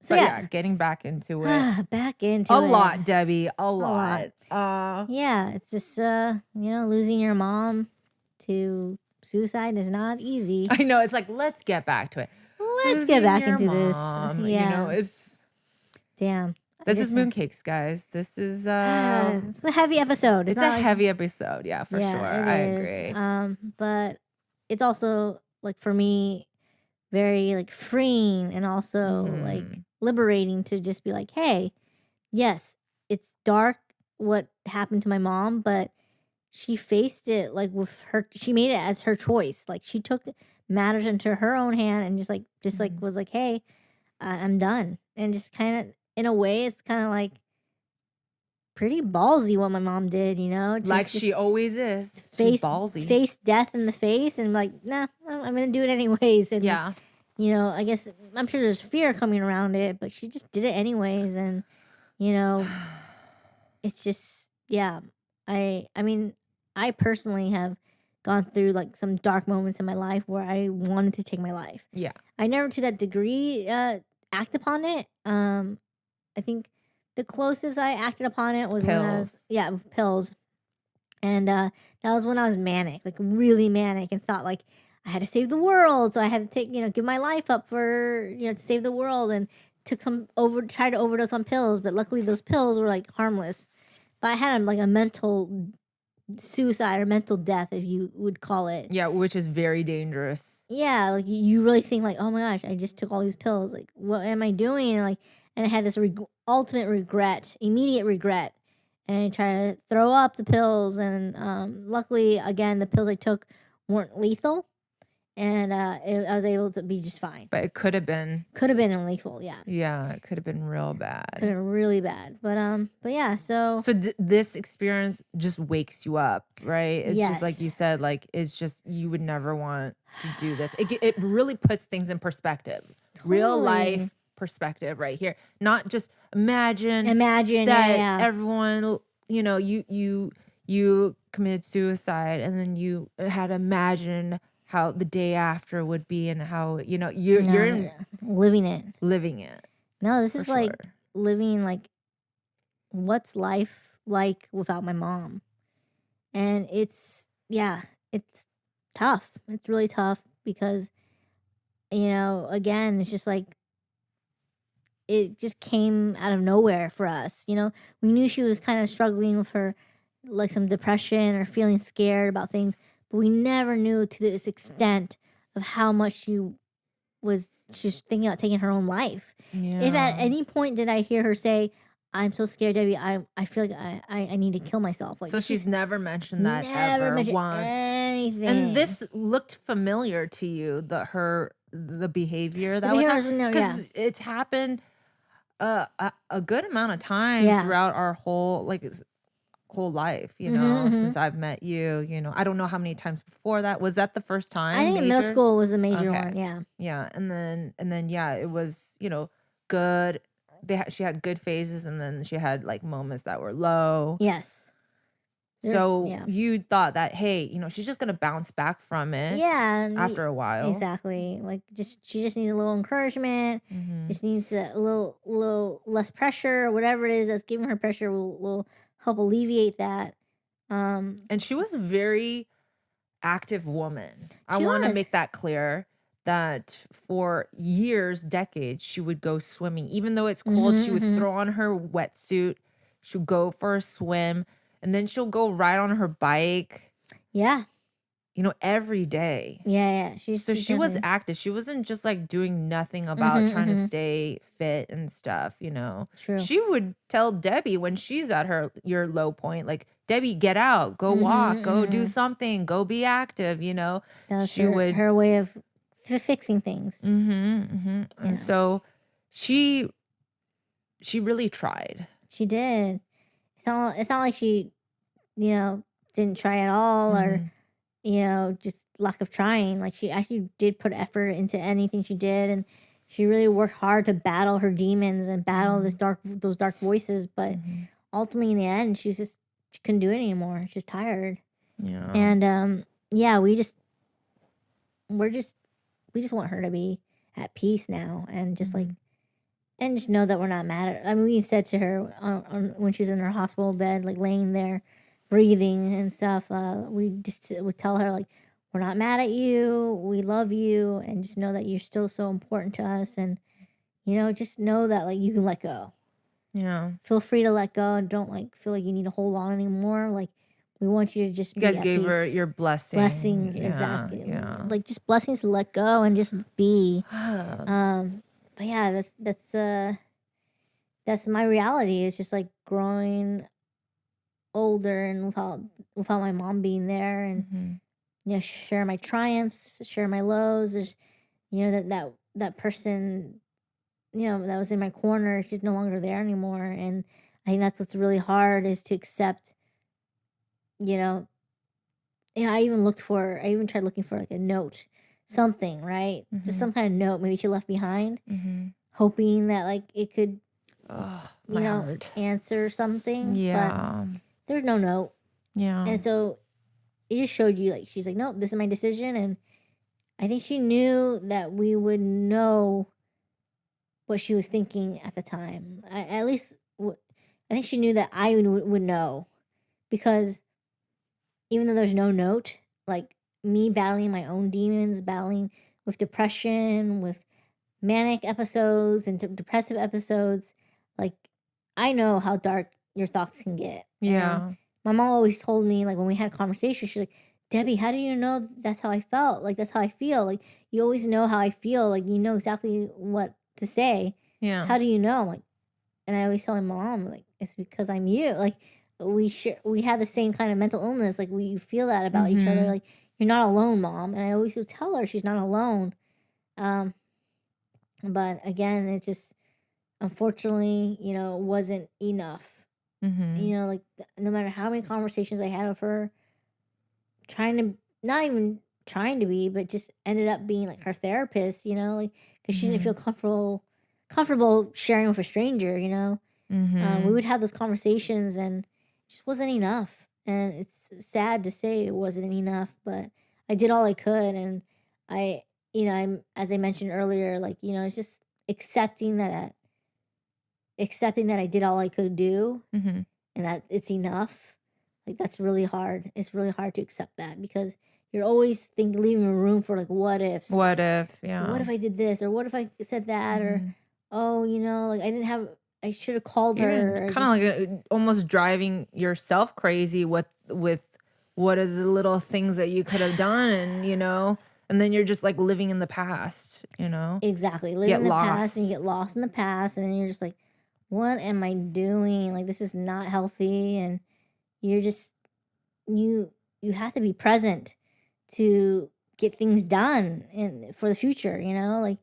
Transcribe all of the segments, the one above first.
So yeah, getting back into it. Back into A it. lot, Debbie. A lot. Yeah, it's just losing your mom to suicide is not easy. I know, it's like, let's get back to it. Let's get back into mom, this. Yeah. You know, it's damn. This is Mooncakes, guys. This is it's a heavy episode. It's a heavy episode, yeah, for sure. I agree. But it's also like for me very like freeing and also like liberating to just be like, hey, yes, it's dark what happened to my mom, but she faced it like with her. She made it as her choice. Like she took matters into her own hand and just was like, hey, I'm done. And just kind of in a way, it's kind of like pretty ballsy what my mom did, you know? Like she always is. She's ballsy. Face death in the face and like, nah, I'm going to do it anyways. And yeah. Just, I guess I'm sure there's fear coming around it, but she just did it anyways. And, it's just, yeah. I mean, I personally have gone through like some dark moments in my life where I wanted to take my life. Yeah. I never to that degree act upon it. I think the closest I acted upon it was when I was pills. And that was when I was manic, like really manic, and thought like I had to save the world. So I had to take, give my life up for, to save the world, and tried to overdose on pills. But luckily those pills were like harmless. But I had like a mental suicide or mental death, if you would call it. Yeah, which is very dangerous. Yeah, like you really think like, oh my gosh, I just took all these pills. Like, what am I doing? And I had this ultimate regret, immediate regret. And I tried to throw up the pills. And luckily, again, the pills I took weren't lethal. And I was able to be just fine. But it could have been. Could have been lethal, yeah. Yeah, it could have been real bad. Could have been really bad. But yeah, so. So this experience just wakes you up, right? It's just like you said, like, it's just, you would never want to do this. It really puts things in perspective. Totally. Real life perspective right here. Not just imagine that everyone, you committed suicide and then you had to imagine how the day after would be and how, you're living it. No, this is like living like what's life like without my mom. And it's tough. It's really tough because, again, it's just like, it just came out of nowhere for us. We knew she was kind of struggling with her, like some depression or feeling scared about things, but we never knew to this extent of how much she was just thinking about taking her own life. Yeah. If at any point did I hear her say, I'm so scared, Debbie, I feel like I need to kill myself. Like, so she's never mentioned that ever once. Anything. And this looked familiar to you, the behavior that was happening? Because it's happened a good amount of times throughout our whole life, since I've met you, I don't know how many times before that. Was that the first time? I think in middle school was the major one. Yeah. Yeah. And then it was, good. She had good phases, and then she had like moments that were low. Yes. So you thought that, hey, she's just gonna bounce back from it. Yeah. After a while. Exactly. Like she just needs a little encouragement. Just needs a little less pressure, or whatever it is that's giving her pressure will help alleviate that. And she was a very active woman. I want to make that clear, that for years, decades, she would go swimming. Even though it's cold, she would throw on her wetsuit. She'll go for a swim, and then she'll go ride on her bike. Yeah. Every day. Yeah. She was active. She wasn't just like doing nothing about trying to stay fit and stuff, True. She would tell Debbie when she's at your low point, like, Debbie, get out, go walk, go do something, go be active, That was her way of fixing things. Yeah. And so she really tried. She did. It's not like she, didn't try at all or, just lack of trying. Like, she actually did put effort into anything she did, and she really worked hard to battle her demons and battle those dark voices. But ultimately, in the end, she couldn't do it anymore. She's tired. Yeah. And we just want her to be at peace now, and just like And just know that we're not mad at her. I mean, we said to her when she was in her hospital bed, like laying there, breathing and stuff. We just would tell her like, we're not mad at you. We love you, and just know that you're still so important to us. And just know that like you can let go. Yeah. Feel free to let go, and don't like feel like you need to hold on anymore. Like we want you to just You be guys at gave peace. her your blessing. Blessings, Yeah, exactly. yeah. Like just blessings to let go and just be. But yeah, that's my reality. It's just like growing older and without my mom being there, and share my triumphs, share my lows. There's that person that was in my corner, she's no longer there anymore, and I think that's what's really hard is to accept. I even tried looking for like a note, something, right? Just some kind of note maybe she left behind, hoping that like it could heart. answer something. Yeah. But there's no note. Yeah. And so it just showed you like she's like, nope, this is my decision. And I think she knew that we would know what she was thinking at the time. I think she knew that I would know, because even though there's no note, like me battling my own demons, battling with depression, with manic episodes and depressive episodes, like I know how dark your thoughts can get. Yeah. And my mom always told me, like when we had conversations, she's like, Debbie, how do you know that's how I felt? Like that's how I feel. Like you always know how I feel. Like you know exactly what to say. Yeah. How do you know? Like, and I always tell my mom, like, it's because I'm you. Like we have the same kind of mental illness. Like we feel that about each other. Like you're not alone, Mom. And I always would tell her she's not alone. But again, it's just unfortunately, wasn't enough. Like no matter how many conversations I had with her, trying to not even trying to be, but just ended up being like her therapist. Like because she didn't feel comfortable sharing with a stranger. We would have those conversations, and it just wasn't enough. And it's sad to say it wasn't enough, but I did all I could, and I'm as I mentioned earlier, like it's just accepting that I did all I could do, and that it's enough. Like that's really hard. It's really hard to accept that, because you're always leaving room for like what ifs. What if? Yeah. What if I did this, or what if I said that, or like I should have called her. Kind of like almost driving yourself crazy with what are the little things that you could have done, and then you're just like living in the past, Exactly. Live in the past, and you get lost in the past, and then you're just like, what am I doing? Like this is not healthy, and you're just you have to be present to get things done and for the future, like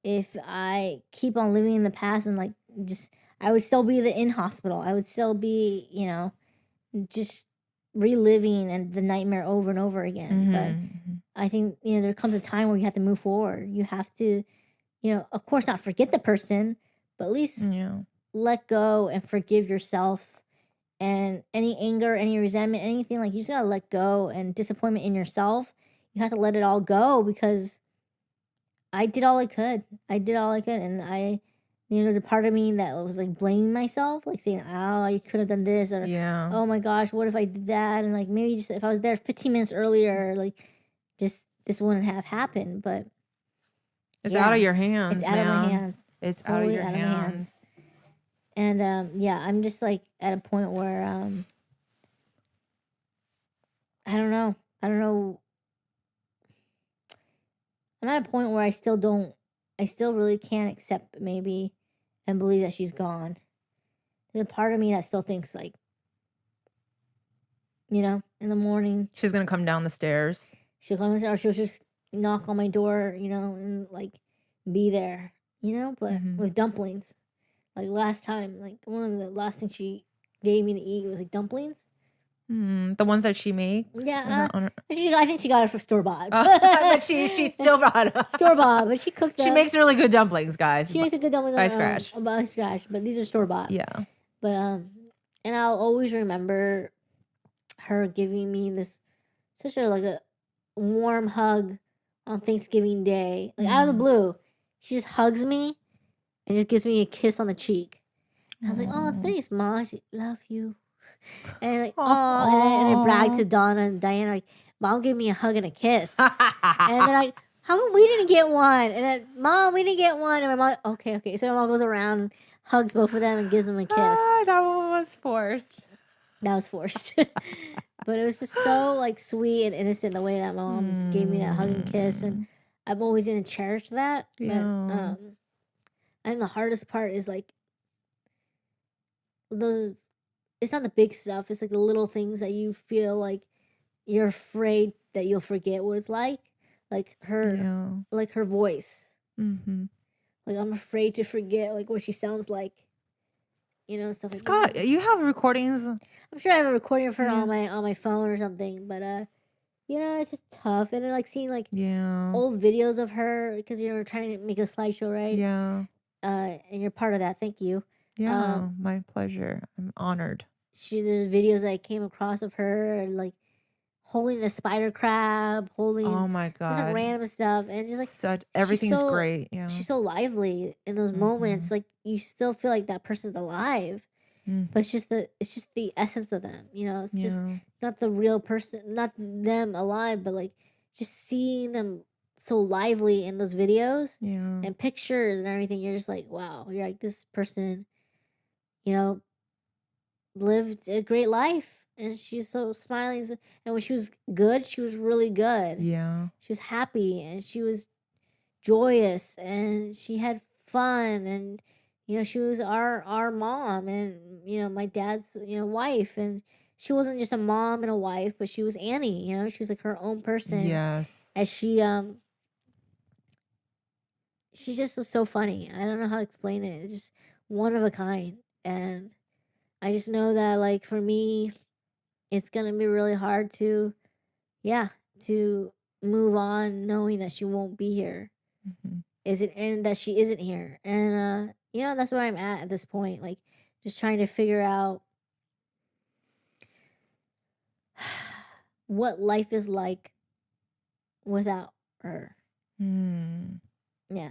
if I keep on living in the past and like just I would still be in hospital. I would still be, just reliving and the nightmare over and over again. But I think, there comes a time where you have to move forward. You have to, of course not forget the person, but at least let go and forgive yourself. And any anger, any resentment, anything, like you just gotta let go, and disappointment in yourself, you have to let it all go, because I did all I could. And there's a part of me that was like blaming myself, like saying, "Oh, you could have done this," or "Oh my gosh, what if I did that?" And like maybe just if I was there 15 minutes earlier, like just this wouldn't have happened. But it's out of your hands. It's out of my hands. It's out of your hands. And I'm just like at a point where I don't know. I'm at a point where I still really can't accept maybe and believe that she's gone. There's a part of me that still thinks like, in the morning she's gonna come down the stairs. She'll come or she'll just knock on my door, and like be there, but with dumplings. Like last time, like one of the last things she gave me to eat was like dumplings. The ones that she makes. Yeah, I think she got it for store bought. But she still bought them. Store bought, but she cooked them. She makes really good dumplings, guys. She makes a good dumplings by scratch. By scratch, but these are store bought. Yeah. But and I'll always remember her giving me such a warm hug on Thanksgiving Day, like out of the blue. She just hugs me. and just gives me a kiss on the cheek. I was like, oh, Oh. thanks, Mom. She love you. And like, oh, and I bragged Oh. to Donna and Diana, like, Mom gave me a hug and a kiss. And they're like, how come we didn't get one? And then, Mom, we didn't get one. And my mom, okay. So my mom goes around, hugs both of them, and gives them a kiss. That one was forced. That was forced. But it was just so like sweet and innocent the way that my mom gave me that hug and kiss. And I'm always going to cherish that. Yeah. But I think the hardest part is like those, it's not the big stuff. It's like the little things that you feel like you're afraid that you'll forget what it's like her, like her voice. Mm-hmm. Like I'm afraid to forget like what she sounds like, stuff like Scott, that. you have recordings? I'm sure I have a recording of her on my phone or something, but it's just tough. And then like seeing like old videos of her because you're trying to make a slideshow, right? Yeah. And you're part of that. Thank you. Yeah, my pleasure. I'm honored. There's videos that I came across of her and like holding a spider crab, holding Oh my just like God. random stuff, and just like Everything's great. Yeah. she's so lively in those moments. Like you still feel like that person's alive, but it's just the essence of them. It's just not the real person, not them alive, but like just seeing them so lively in those videos and pictures and everything. You're just like, wow. You're like, this person, lived a great life, and she's so smiling. And when she was good, she was really good. Yeah. She was happy and she was joyous and she had fun, and she was our mom, and my dad's wife. And she wasn't just a mom and a wife, but she was Annie. She was like her own person. Yes. As she just was so funny. I don't know how to explain it. It's just one of a kind. And I just know that like for me, it's gonna be really hard to move on knowing that she won't be here. And that she isn't here. And that's where I'm at this point. Like just trying to figure out what life is like without her. Yeah.